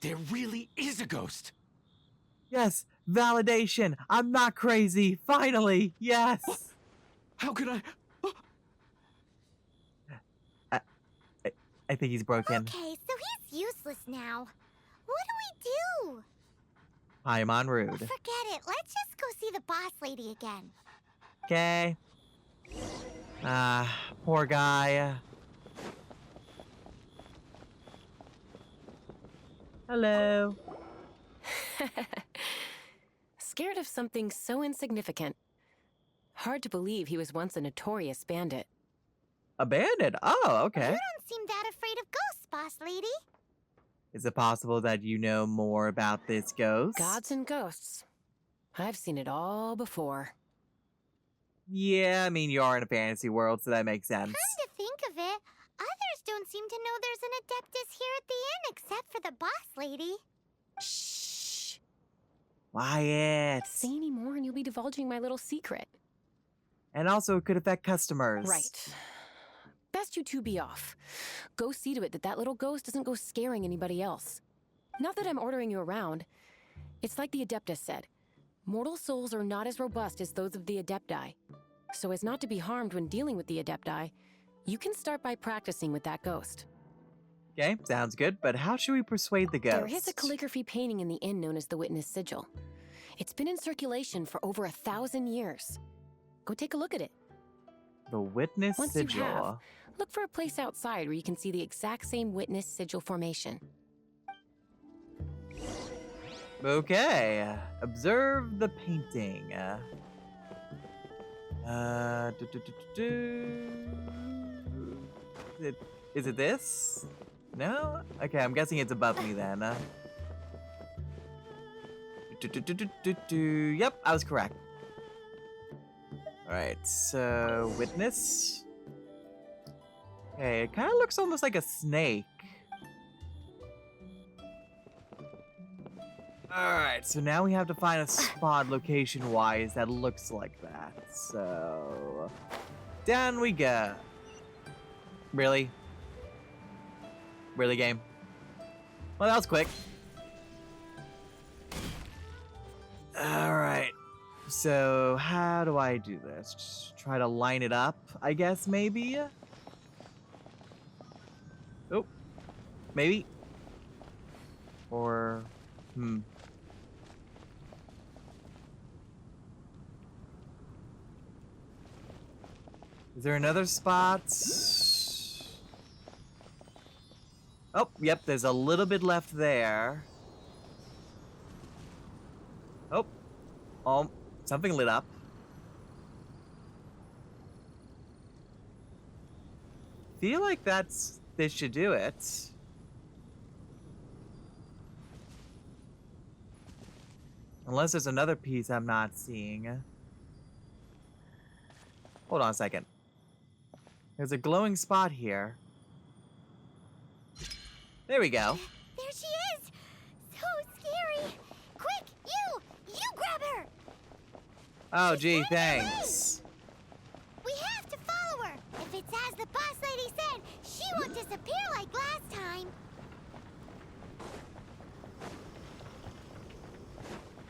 There really is a ghost. Yes, validation. I'm not crazy. Finally, yes. What? How could I? I think he's broken. Okay, so he's useless now. What do we do? Paimon rude. Forget it. Let's just go see the boss lady again. Okay. Poor guy. Hello. Scared of something so insignificant. Hard to believe he was once a notorious bandit. A bandit? Oh, okay. You don't seem that afraid of ghosts, boss lady. Is it possible that you know more about this ghost? Gods and ghosts. I've seen it all before. Yeah, I mean, you are in a fantasy world, so that makes sense. Come to think of it, others don't seem to know there's an Adeptus here at the inn except for the boss lady. Shh. Quiet. Say any more and you'll be divulging my little secret. And also, it could affect customers. Right. Best you two be off. Go see to it that that little ghost doesn't go scaring anybody else. Not that I'm ordering you around. It's like the Adeptus said. Mortal souls are not as robust as those of the Adepti. So as not to be harmed when dealing with the Adepti, you can start by practicing with that ghost. Okay, sounds good, but how should we persuade the ghost? There is a calligraphy painting in the inn known as the Witness Sigil. It's been in circulation for over 1,000 years. Go take a look at it. The Witness Once Sigil. you have, look for a place outside where you can see the exact same Witness Sigil formation. Okay. Observe the painting. Is it this? No? Okay, I'm guessing it's above me then. Yep, I was correct. Alright, so witness. Okay, it kind of looks almost like a snake. Alright, so now we have to find a spot location-wise that looks like that. So, down we go. Really? Really, game? Well, that was quick. Alright. So, how do I do this? Just try to line it up, I guess, maybe? Oh. Maybe? Or... Is there another spot? Oh, yep, there's a little bit left there. Oh, something lit up. Feel like this should do it. Unless there's another piece I'm not seeing. Hold on a second. There's a glowing spot here. There we go. There she is! So scary! Quick, you grab her! Oh, gee, thanks. We have to follow her. If it's as the boss lady said, she won't disappear like last time.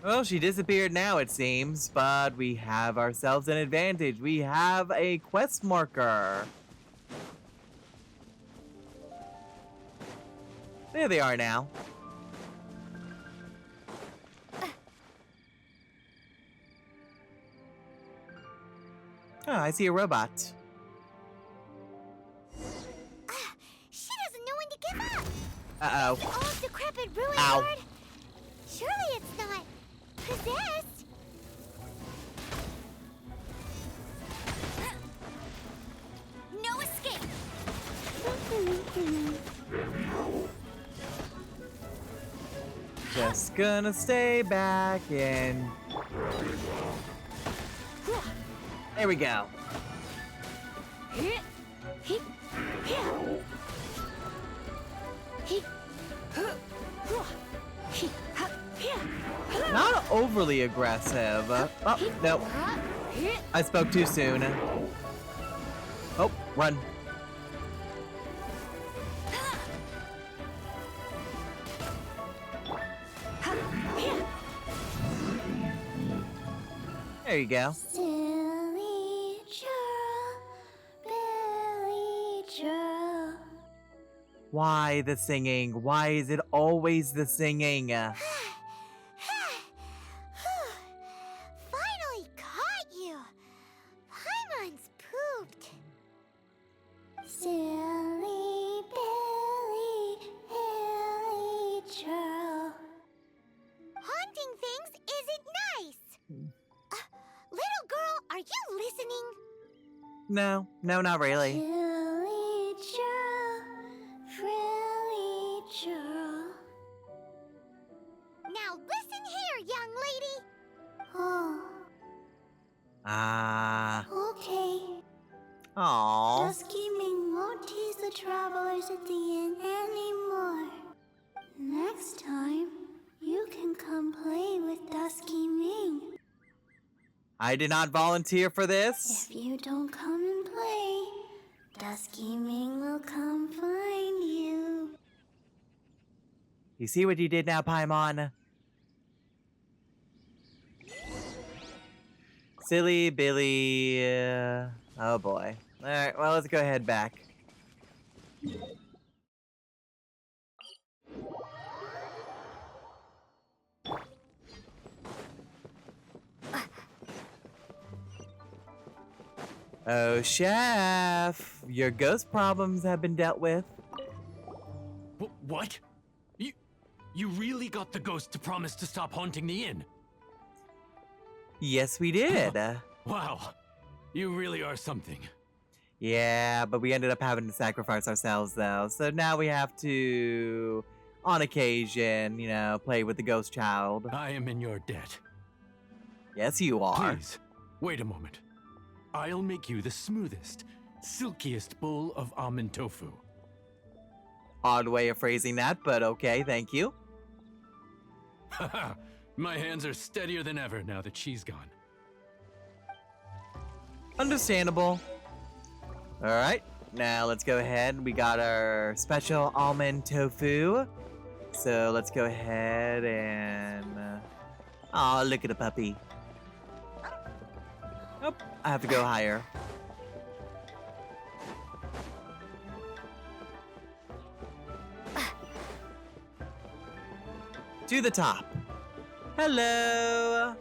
Well, she disappeared now, it seems, but we have ourselves an advantage. We have a quest marker. There they are now. Oh, I see a robot. She doesn't know when to give up. Uh-oh. The old decrepit ruin Ow. lord. Surely it's not possessed. No escape. Just gonna stay back and... There we go. Not overly aggressive. Oh, no. I spoke too soon. Oh, run. There you go. Silly churl, Billy churl. Why the singing? Why is it always the singing? Finally caught you. Paimon's pooped. Silly Billy, Billy churl. Haunting things isn't nice. Little girl, are you listening? No, not really. Silly churl, frilly churl. Now listen here, young lady. Oh, Ah. okay. Aww. Dusky Ming won't tease the travelers at the inn anymore. Next time, you can come play with Dusky Ming. I did not volunteer for this. If you don't come and play, Dusky Ming will come find you. You see what you did now, Paimon? Silly Billy. Oh boy. Alright, well, let's go ahead back. Oh, Chef, your ghost problems have been dealt with. What? You really got the ghost to promise to stop haunting the inn? Yes, we did. Wow. You really are something. Yeah, but we ended up having to sacrifice ourselves, though. So now we have to, on occasion, you know, play with the ghost child. I am in your debt. Yes, you are. Please, wait a moment. I'll make you the smoothest, silkiest bowl of almond tofu. Odd way of phrasing that, but okay, thank you. Haha, my hands are steadier than ever now that she's gone. Understandable. Alright, now let's go ahead. We got our special almond tofu. So let's go ahead and... oh, look at the puppy. Oh, I have to go higher. To the top. Hello.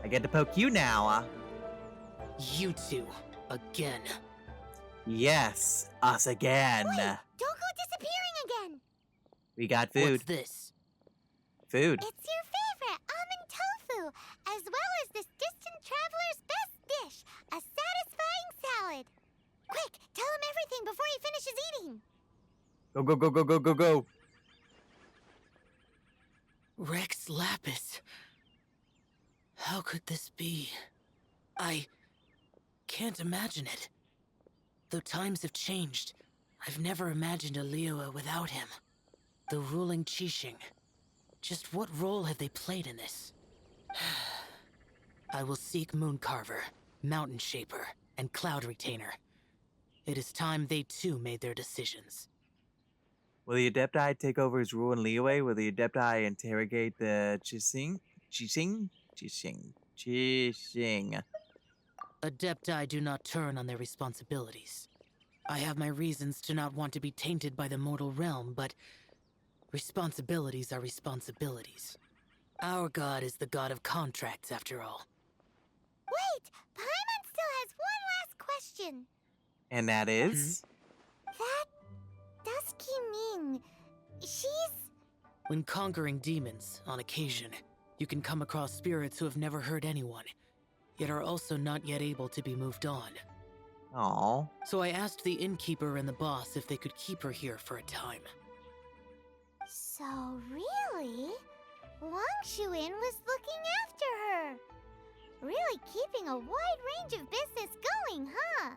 I get to poke you now. You two, again. Yes, us again. Wait, don't go disappearing again. We got food. What's this? Food. It's your favorite almond tofu, as well as this distant traveler's best dish, a satisfying salad. Quick, tell him everything before he finishes eating. Go, go, go, go, go, go, go. Rex Lapis. How could this be? I can't imagine it. Though times have changed, I've never imagined a Liyue without him. The ruling Qixing. Just what role have they played in this? I will seek Mooncarver, Mountain Shaper, and Cloud Retainer. It is time they too made their decisions. Will the Adepti take over his rule in Liyue? Will the Adepti interrogate the Qixing? Adepti do not turn on their responsibilities. I have my reasons to not want to be tainted by the mortal realm, but responsibilities are responsibilities. Our god is the god of contracts, after all. Wait, Paimon still has one last question. And that is? That Dusky Ming, she's... When conquering demons, on occasion, you can come across spirits who have never hurt anyone, yet are also not yet able to be moved on. Aww. So I asked the innkeeper and the boss if they could keep her here for a time. So really, Wang Shuin was looking after her. Really keeping a wide range of business going, huh?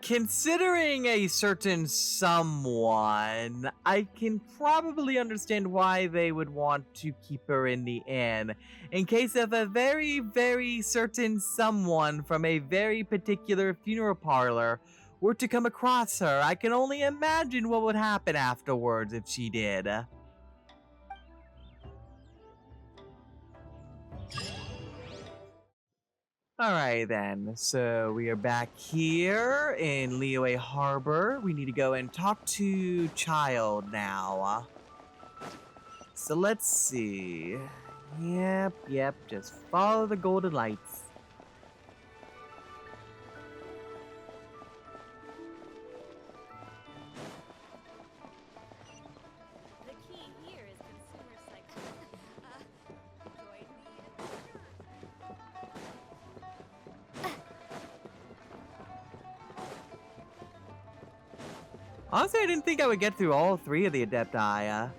Considering a certain someone, I can probably understand why they would want to keep her in the inn. In case of a very, very certain someone from a very particular funeral parlor were to come across her, I can only imagine what would happen afterwards if she did. Alright then, so we are back here in Liyue Harbor. We need to go and talk to Child now. So let's see. Yep, just follow the golden lights. The key here is consumer psychology. Honestly, I didn't think I would get through all three of the Adepti.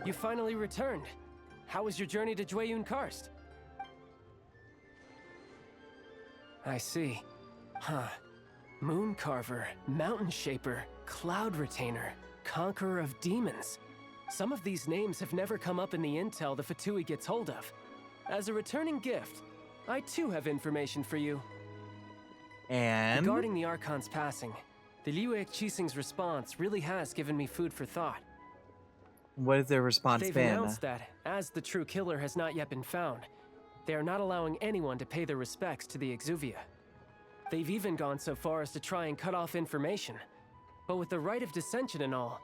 You finally returned. How was your journey to Jueyun Karst? I see. Huh. Mooncarver, Mountain Shaper, Cloud Retainer, Conqueror of Demons. Some of these names have never come up in the intel the Fatui gets hold of. As a returning gift, I too have information for you. And? Regarding the Archon's passing, the Liyue Qixing's response really has given me food for thought. What has their response They've been? announced that, as the true killer has not yet been found, they are not allowing anyone to pay their respects to the Exuvia. They've even gone so far as to try and cut off information. But with the right of dissension and all,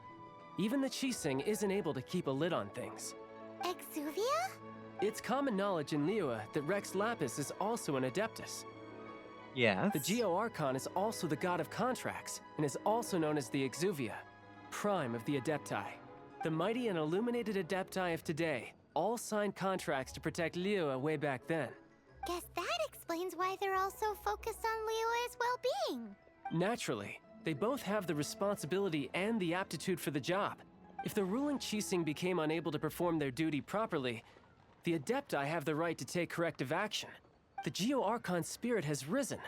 even the Qixing isn't able to keep a lid on things. Exuvia? It's common knowledge in Liyue that Rex Lapis is also an Adeptus. Yes. The Geo-Archon is also the god of contracts, and is also known as the Exuvia, prime of the Adepti. The mighty and illuminated Adepti of today all signed contracts to protect Liyue way back then. Guess that explains why they're all so focused on Liyue's well-being. Naturally, they both have the responsibility and the aptitude for the job. If the ruling Qixing became unable to perform their duty properly, the Adepti have the right to take corrective action. The Geo-Archon's spirit has risen,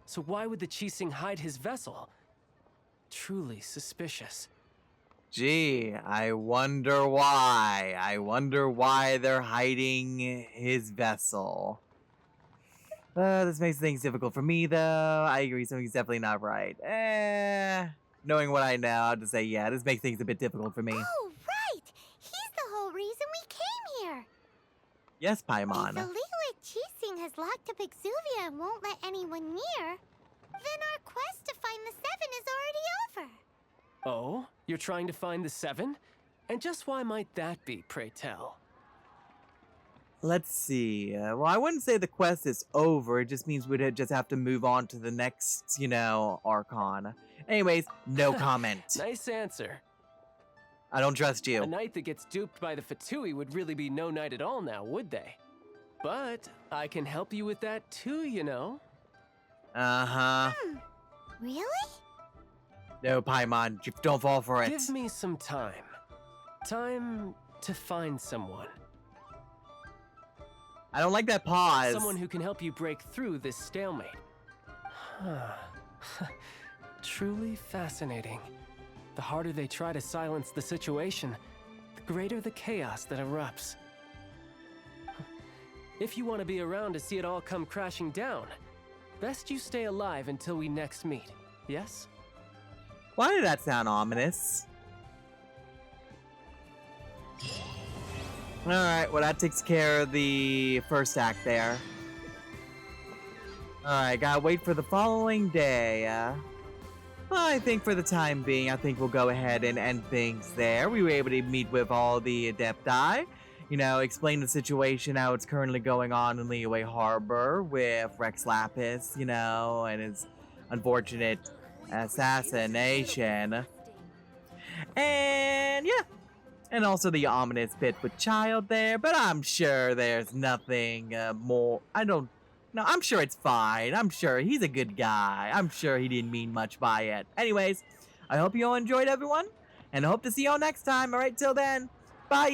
so why would the Qixing hide his vessel? Truly suspicious. Gee, I wonder why. I wonder why they're hiding his vessel. This makes things difficult for me, though. I agree, something's definitely not right. Knowing what I know, I'll just say, yeah, this makes things a bit difficult for me. Oh, right! He's the whole reason we came here! Yes, If Paimon. the Liyue Qixing has locked up Exuvia and won't let anyone near, then our quest to find the Seven is already over. Oh? You're trying to find the Seven? And just why might that be, pray tell? Let's see. Well, I wouldn't say the quest is over. It just means we'd just have to move on to the next, Archon. Anyways, no comment. Nice answer. I don't trust A you. knight that gets duped by the Fatui would really be no knight at all now, would they? But I can help you with that too, you know. Uh-huh. Really? No, Paimon, don't fall for it. Give me some time. Time to find someone. I don't like that pause. Someone who can help you break through this stalemate. Truly fascinating. The harder they try to silence the situation, the greater the chaos that erupts. If you want to be around to see it all come crashing down, best you stay alive until we next meet, yes? Why did that sound ominous? Alright, well that takes care of the first act there. Alright, gotta wait for the following day. Well, I think for the time being, I think we'll go ahead and end things there. We were able to meet with all the Adepti. Explain the situation, how it's currently going on in Liyue Harbor with Rex Lapis, and his unfortunate assassination. And yeah. And also the ominous bit with Child there, but I'm sure there's nothing more. I'm sure it's fine. I'm sure he's a good guy. I'm sure he didn't mean much by it. Anyways, I hope you all enjoyed, everyone, and I hope to see you all next time. All right, till then, bye!